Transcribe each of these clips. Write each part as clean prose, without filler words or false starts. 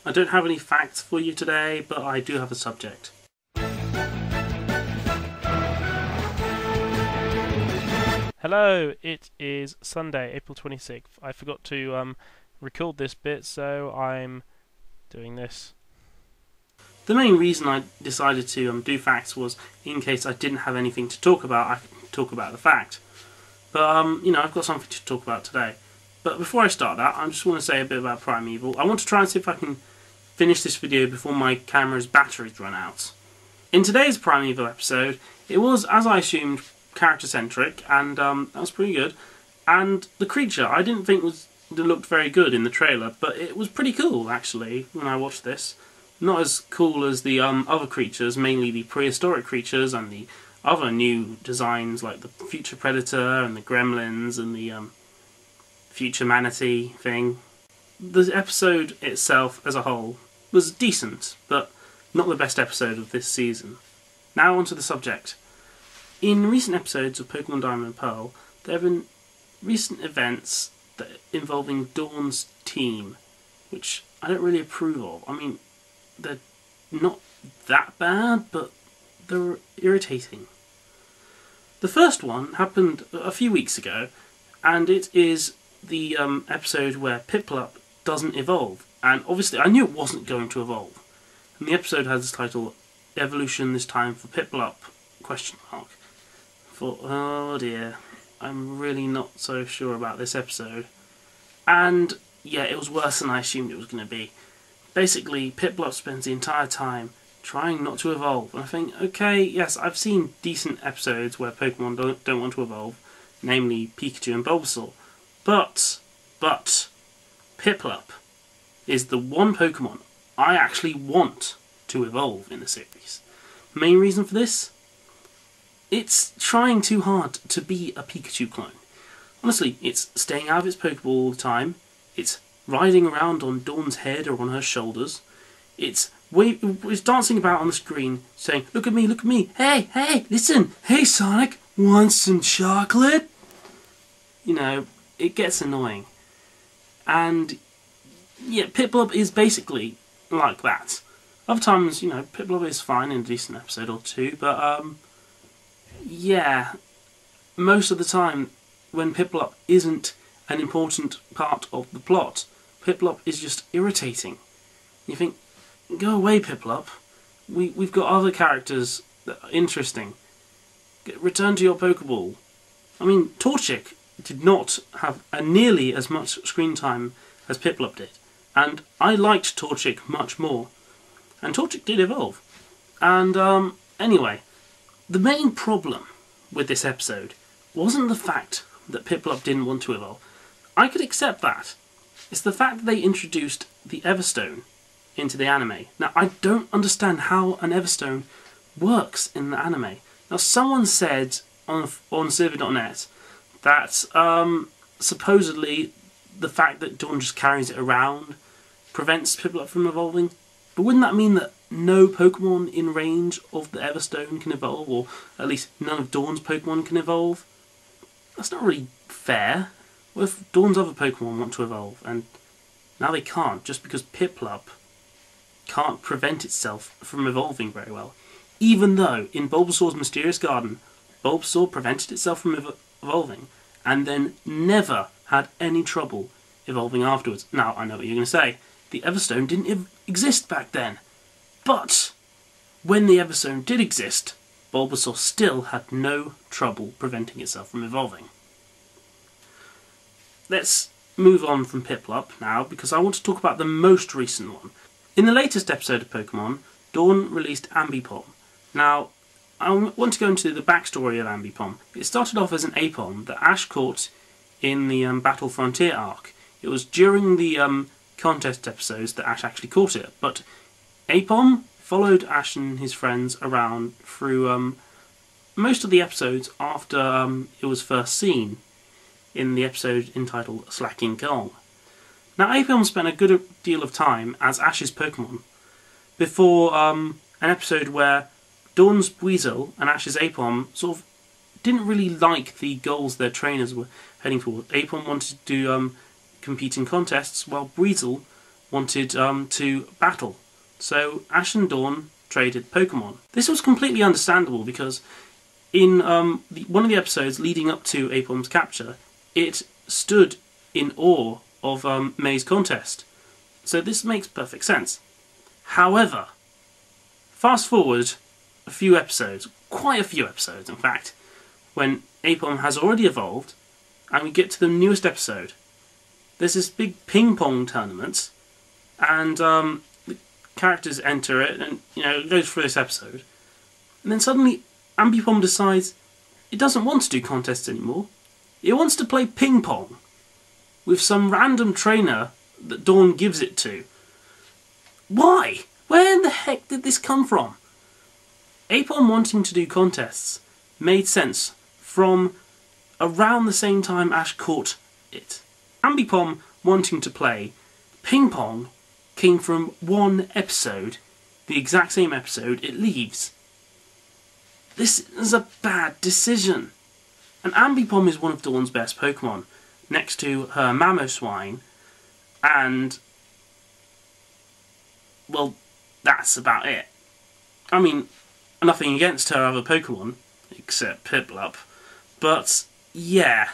I don't have any facts for you today, but I do have a subject. Hello, it is Sunday, April 26th. I forgot to record this bit, so I'm doing this. The main reason I decided to do facts was in case I didn't have anything to talk about, I could talk about the fact. But, you know, I've got something to talk about today. But before I start that, I just want to say a bit about Primeval. I want to try and see if I can finish this video before my camera's batteries run out. In today's Primeval episode, it was, as I assumed, character-centric, and that was pretty good. And the creature, I didn't think looked very good in the trailer, but it was pretty cool, actually, when I watched this. Not as cool as the other creatures, mainly the prehistoric creatures and the other new designs like the future predator and the gremlins and the future manatee thing. The episode itself as a whole was decent, but not the best episode of this season. Now onto the subject. In recent episodes of Pokemon Diamond and Pearl, there have been recent events involving Dawn's team, which I don't really approve of. I mean, they're not that bad, but they're irritating. The first one happened a few weeks ago, and it is the episode where Piplup doesn't evolve. And obviously I knew it wasn't going to evolve. And the episode has the title, Evolution This Time for Piplup, ? I thought, oh dear, I'm really not so sure about this episode. And yeah, it was worse than I assumed it was going to be. Basically, Piplup spends the entire time trying not to evolve. And I think, okay, yes, I've seen decent episodes where Pokemon don't want to evolve, namely Pikachu and Bulbasaur. But, Piplup is the one Pokemon I actually want to evolve in the series. The main reason for this? It's trying too hard to be a Pikachu clone. Honestly, it's staying out of its Pokeball all the time, it's riding around on Dawn's head or on her shoulders, it's dancing about on the screen saying, look at me, hey, listen, hey Sonic, want some chocolate? You know, it gets annoying. And yeah, Piplup is basically like that. Other times, you know, Piplup is fine in a decent episode or two, but yeah, most of the time when Piplup isn't an important part of the plot, Piplup is just irritating. You think, go away Piplup, we've got other characters that are interesting. Return to your Pokeball. I mean, Torchic did not have nearly as much screen time as Piplup did, and I liked Torchic much more. And Torchic did evolve. And anyway, the main problem with this episode wasn't the fact that Piplup didn't want to evolve. I could accept that. It's the fact that they introduced the Everstone into the anime. Now, I don't understand how an Everstone works in the anime. Now, someone said on Sylvia.net that supposedly the fact that Dawn just carries it around prevents Piplup from evolving. But wouldn't that mean that no Pokemon in range of the Everstone can evolve, or at least none of Dawn's Pokemon can evolve? That's not really fair. What if Dawn's other Pokemon want to evolve, and now they can't, just because Piplup can't prevent itself from evolving very well? Even though, in Bulbasaur's Mysterious Garden, Bulbasaur prevented itself from evolving, and then never had any trouble evolving afterwards. Now, I know what you're going to say. The Everstone didn't exist back then. But when the Everstone did exist, Bulbasaur still had no trouble preventing itself from evolving. Let's move on from Piplup now, because I want to talk about the most recent one. In the latest episode of Pokemon, Dawn released Ambipom. Now, I want to go into the backstory of Ambipom. It started off as an Apom that Ash caught in the Battle Frontier arc. It was during the contest episodes that Ash actually caught it, but Apom followed Ash and his friends around through most of the episodes after it was first seen in the episode entitled Slacking Gong. Now, Apom spent a good deal of time as Ash's Pokemon before an episode where Dawn's Weasel and Ash's Apom sort of didn't really like the goals their trainers were heading towards. Apom wanted to compete in contests, while Weasel wanted to battle. So Ash and Dawn traded Pokemon. This was completely understandable because in one of the episodes leading up to Ambipom's capture, it stood in awe of May's contest. So this makes perfect sense. However, fast forward a few episodes, quite a few episodes in fact, when Ambipom has already evolved, and we get to the newest episode. There's this big ping pong tournament, and the characters enter it, and it goes through this episode. And then suddenly Ambipom decides it doesn't want to do contests anymore. It wants to play ping pong with some random trainer that Dawn gives it to. Why? Where in the heck did this come from? Ambipom wanting to do contests made sense from around the same time Ash caught it. Ambipom wanting to play ping pong came from one episode, the exact same episode it leaves. This is a bad decision. And Ambipom is one of Dawn's best Pokemon, next to her Mamoswine, and well, that's about it. I mean, nothing against her other Pokemon, except Piplup, but yeah,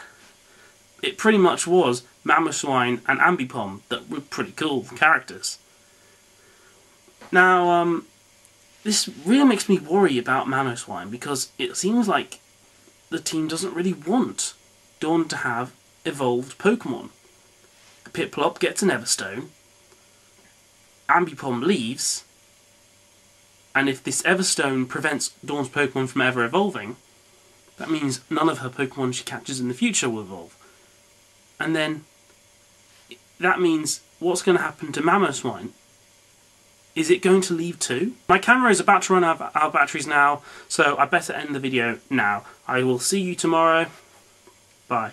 it pretty much was Mamoswine and Ambipom that were pretty cool characters. Now, this really makes me worry about Mamoswine because it seems like the team doesn't really want Dawn to have evolved Pokemon. Piplup gets an Everstone, Ambipom leaves, and if this Everstone prevents Dawn's Pokemon from ever evolving, that means none of her Pokemon she catches in the future will evolve. And then that means what's going to happen to Mamoswine? Is it going to leave too? My camera is about to run out of batteries now, so I better end the video now. I will see you tomorrow. Bye.